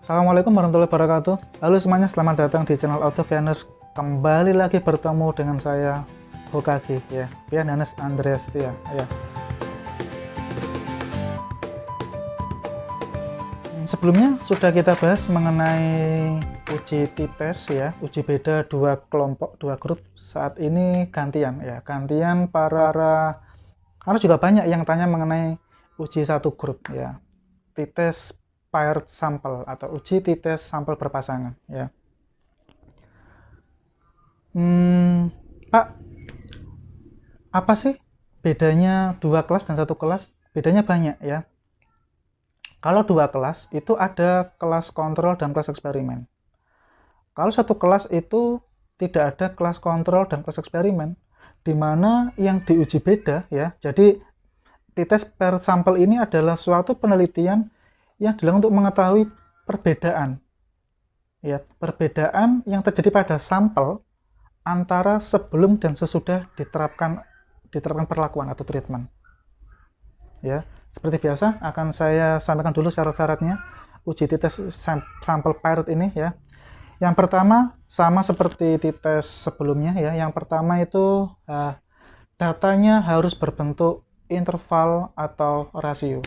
Assalamualaikum warahmatullahi wabarakatuh. Halo semuanya, selamat datang di channel Autovianus. Kembali lagi bertemu dengan saya, Hokage ya, Vianus Andreas ya. Sebelumnya sudah kita bahas mengenai uji T-test ya, uji beda dua kelompok, dua grup. Saat ini gantian ya, gantian para karena juga banyak yang tanya mengenai uji satu grup ya, T-test paired sample atau uji T-test sampel berpasangan ya. Pak, apa sih bedanya dua kelas dan satu kelas? Bedanya banyak ya. Kalau dua kelas itu ada kelas kontrol dan kelas eksperimen. Kalau satu kelas itu tidak ada kelas kontrol dan kelas eksperimen, di mana yang diuji beda ya. Jadi T-test per sampel ini adalah suatu penelitian yang dilakukan untuk mengetahui perbedaan ya, perbedaan yang terjadi pada sampel antara sebelum dan sesudah diterapkan perlakuan atau treatment. Ya, seperti biasa akan saya sampaikan dulu syarat-syaratnya uji T-test sampel paired ini ya. Yang pertama sama seperti T-test sebelumnya ya. Yang pertama itu datanya harus berbentuk interval atau rasio.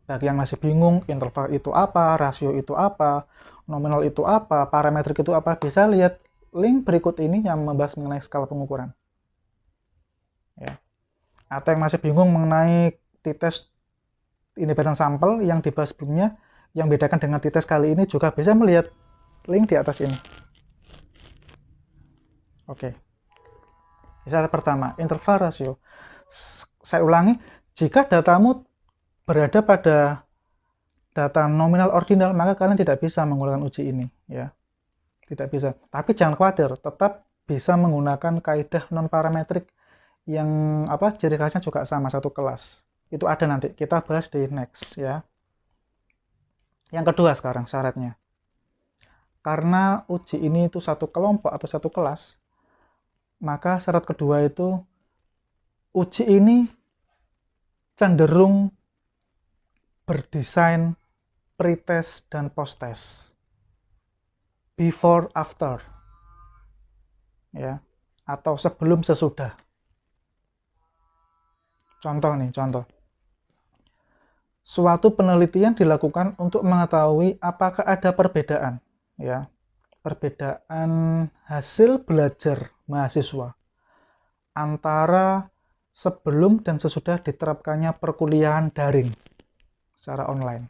Bagi yang masih bingung interval itu apa, rasio itu apa, nominal itu apa, parametrik itu apa, bisa lihat link berikut ini yang membahas mengenai skala pengukuran. Ya. Atau yang masih bingung mengenai T-test independent sampel yang dibahas sebelumnya, yang bedakan dengan T-test kali ini juga bisa melihat link di atas ini. Oke. Syarat pertama, interval rasio. Saya ulangi, jika datamu berada pada data nominal ordinal, maka kalian tidak bisa menggunakan uji ini ya. Tidak bisa. Tapi jangan khawatir, tetap bisa menggunakan kaidah non parametrik yang ciri khasnya juga sama, satu kelas. Itu ada nanti, kita bahas di next ya. Yang kedua sekarang syaratnya. Karena uji ini itu satu kelompok atau satu kelas, maka syarat kedua itu uji ini cenderung berdesain pre-test dan post-test, before after ya, atau sebelum sesudah. Contoh nih, contoh. Suatu penelitian dilakukan untuk mengetahui apakah ada perbedaan ya, perbedaan hasil belajar mahasiswa antara sebelum dan sesudah diterapkannya perkuliahan daring secara online.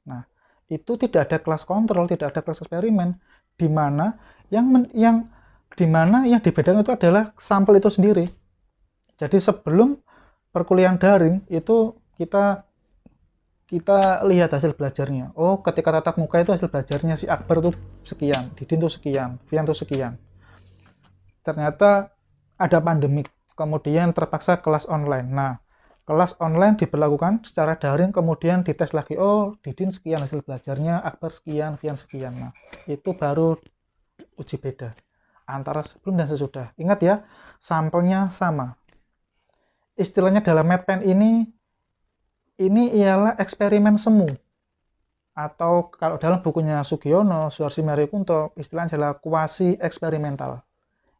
Nah, itu tidak ada kelas kontrol, tidak ada kelas eksperimen, di mana yang dibedakan itu adalah sampel itu sendiri. Jadi sebelum perkuliahan daring itu kita lihat hasil belajarnya. Oh, ketika tatap muka itu hasil belajarnya si Akbar itu sekian, Didin itu sekian, Vian itu sekian. Ternyata ada pandemik, kemudian terpaksa kelas online. Nah, kelas online diberlakukan secara daring, kemudian dites lagi. Oh, Didin sekian hasil belajarnya, Akbar sekian, Vian sekian. Nah, itu baru uji beda antara sebelum dan sesudah. Ingat ya, sampelnya sama. Istilahnya dalam MedPen ini ialah eksperimen semu. Atau kalau dalam bukunya Sugiono, Suharsi Marikunto, istilahnya adalah kuasi eksperimental.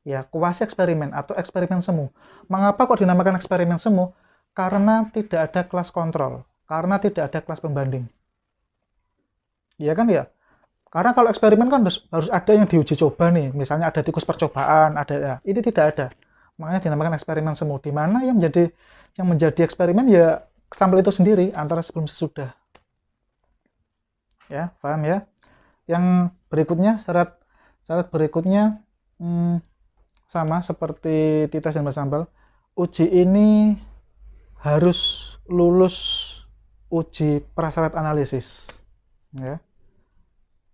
Ya, kuasi eksperimen atau eksperimen semu. Mengapa kok dinamakan eksperimen semu? Karena tidak ada kelas kontrol, karena tidak ada kelas pembanding. Iya kan ya? Karena kalau eksperimen kan harus ada yang diuji coba nih, misalnya ada tikus percobaan, ada ya. Ini tidak ada. Makanya dinamakan eksperimen semu, di mana yang menjadi eksperimen ya sampel itu sendiri antara sebelum sesudah. Ya, paham ya? Yang berikutnya, syarat berikutnya sama seperti T-test dan sampel. Uji ini harus lulus uji prasyarat analisis ya,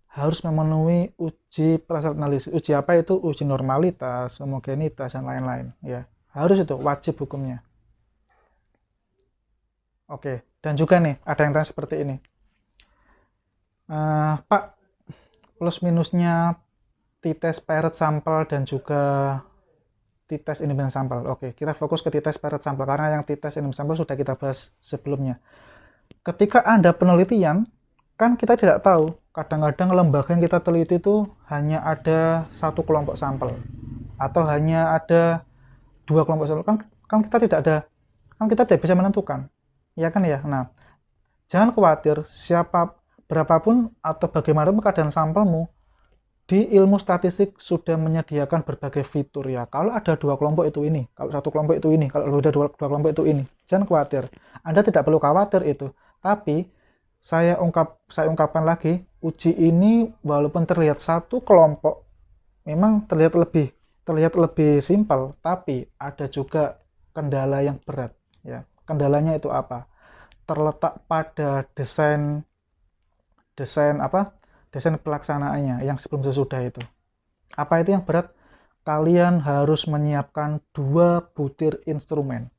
harus memenuhi uji prasyarat analisis. Uji apa itu? Uji normalitas, homogenitas, dan lain-lain ya, harus, itu wajib hukumnya. Oke, dan juga nih ada yang tanya seperti ini, Pak, plus minusnya T-test paired sampel dan juga T-test independent sampel. Oke, kita fokus ke T-test paired sampel karena yang T-test independent sampel sudah kita bahas sebelumnya. Ketika Anda penelitian, kan kita tidak tahu, kadang-kadang lembaga yang kita teliti itu hanya ada satu kelompok sampel atau hanya ada dua kelompok sampel, kan kita tidak ada, kan kita tidak bisa menentukan, ya kan ya. Nah, jangan khawatir, berapapun atau bagaimanapun keadaan sampelmu, di ilmu statistik sudah menyediakan berbagai fitur ya. Kalau ada dua kelompok itu ini, kalau satu kelompok itu ini, kalau ada dua kelompok itu ini. Jangan khawatir. Anda tidak perlu khawatir itu. Tapi saya ungkapkan lagi, uji ini walaupun terlihat satu kelompok memang terlihat lebih simpel, tapi ada juga kendala yang berat ya. Kendalanya itu apa? Terletak pada desain pelaksanaannya yang sebelum sesudah itu. Apa itu yang berat? Kalian harus menyiapkan 2 butir instrumen.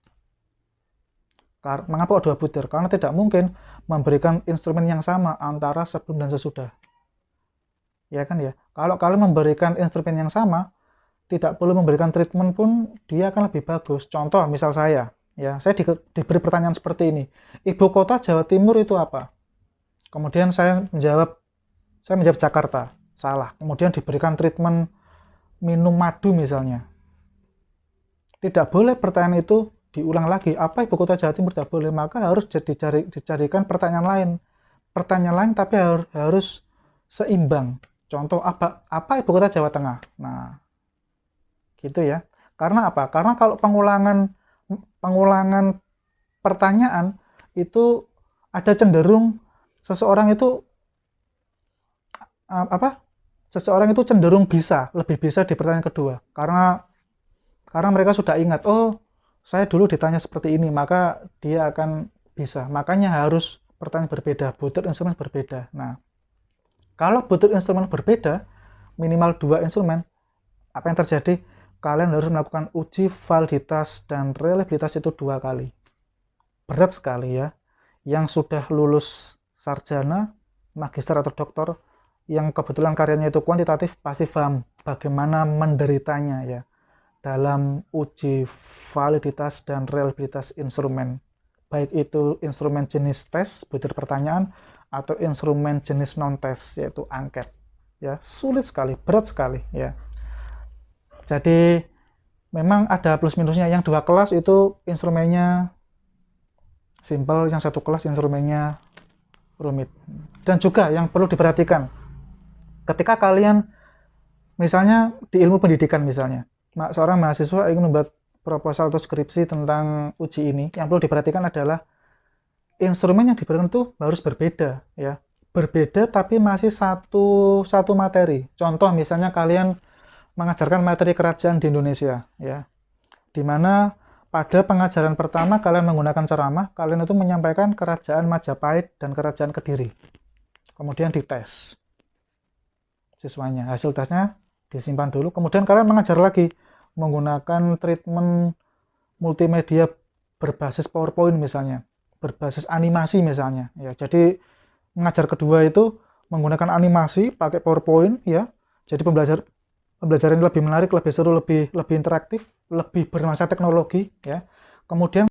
Mengapa 2 butir? Karena tidak mungkin memberikan instrumen yang sama antara sebelum dan sesudah. Ya kan ya? Kalau kalian memberikan instrumen yang sama, tidak perlu memberikan treatment pun dia akan lebih bagus. Contoh, misal saya diberi pertanyaan seperti ini. Ibu kota Jawa Timur itu apa? Kemudian saya menjawab Jakarta, salah. Kemudian diberikan treatment minum madu misalnya. Tidak boleh pertanyaan itu diulang lagi. Apa ibu kota Jawa Timur? Tidak boleh. Maka harus dicarikan pertanyaan lain. Pertanyaan lain tapi harus seimbang. Contoh, apa ibu kota Jawa Tengah? Nah, gitu ya. Karena apa? Karena kalau pengulangan pertanyaan itu ada cenderung seseorang itu cenderung lebih bisa di pertanyaan kedua, karena mereka sudah ingat, oh saya dulu ditanya seperti ini, maka dia akan bisa. Makanya harus pertanyaan berbeda, butir instrumen berbeda. Nah, kalau butir instrumen berbeda, minimal 2 instrumen, apa yang terjadi? Kalian harus melakukan uji validitas dan reliabilitas itu 2 kali. Berat sekali ya. Yang sudah lulus sarjana, magister atau doktor, yang kebetulan karyanya itu kuantitatif, pasti paham bagaimana menderitanya ya dalam uji validitas dan reliabilitas instrumen, baik itu instrumen jenis tes, butir pertanyaan, atau instrumen jenis non-tes, yaitu angket ya. Sulit sekali, berat sekali ya. Jadi memang ada plus minusnya. Yang 2 kelas itu instrumennya simple, yang 1 kelas instrumennya rumit. Dan juga yang perlu diperhatikan, ketika kalian misalnya di ilmu pendidikan misalnya, seorang mahasiswa ingin membuat proposal atau skripsi tentang uji ini, yang perlu diperhatikan adalah instrumen yang diberikan itu harus berbeda ya. Berbeda tapi masih satu materi. Contoh misalnya kalian mengajarkan materi kerajaan di Indonesia ya, dimana pada pengajaran pertama kalian menggunakan ceramah, kalian itu menyampaikan kerajaan Majapahit dan kerajaan Kediri, kemudian dites siswanya, hasil tesnya disimpan dulu, kemudian kalian mengajar lagi menggunakan treatment multimedia berbasis PowerPoint misalnya, berbasis animasi misalnya ya. Jadi mengajar kedua itu menggunakan animasi pakai PowerPoint ya, jadi pembelajaran lebih menarik, lebih seru, lebih interaktif, lebih bernuansa teknologi ya. Kemudian